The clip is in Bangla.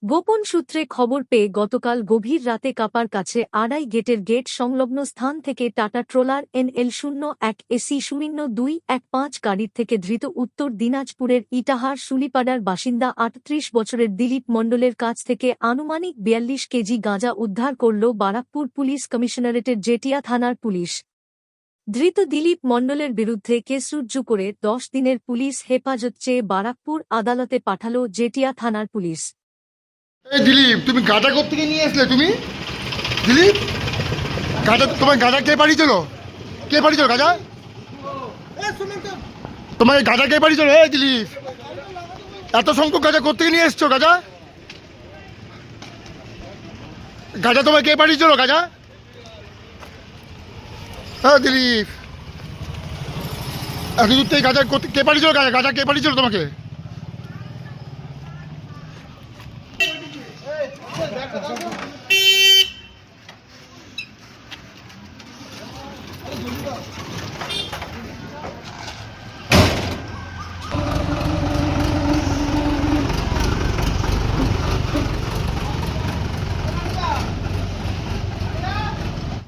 গোপন সূত্রে খবর পেয়ে গতকাল গভীর রাতে কাপার কাছে আড়াই গেটের গেট সংলগ্ন স্থান থেকে টাটা ট্রলার NL01AC0215 গাড়ির থেকে ধৃত উত্তর দিনাজপুরের ইটাহার শুলিপাড়ার বাসিন্দা ৩৮ বছরের দিলীপ মণ্ডলের কাছ থেকে আনুমানিক ৪২ কেজি গাঁজা উদ্ধার করল বারাকপুর পুলিশ কমিশনারেটের জেটিয়া থানার পুলিশ। ধৃত দিলীপ মণ্ডলের বিরুদ্ধে কেস রুজু করে ১০ দিনের পুলিশ হেফাজত চেয়ে বারাকপুর আদালতে পাঠাল জেটিয়া থানার পুলিশ। এই দিলীপ, তুমি গাঁজা কোত্থেকে নিয়ে আসলে? তুমি দিলীপ, গাঁজা তোমার গাঁজা কে পাঠিয়েছিল? কে পাঠিয়েছিল গাঁজা? তোমাকে গাঁজা কে পাঠিয়েছিল? এই দিলীপ, এত সংখ্যক গাঁজা কোত্থেকে নিয়ে এসছো? গাঁজা গাঁজা তোমায় কে পাঠিয়েছিল? গাঁজা হ্যাঁ দিলীপ, এত দূর থেকে গাঁজা কে পাঠিয়েছিল? গাঁজা গাঁজা কে পাঠিয়েছিল তোমাকে?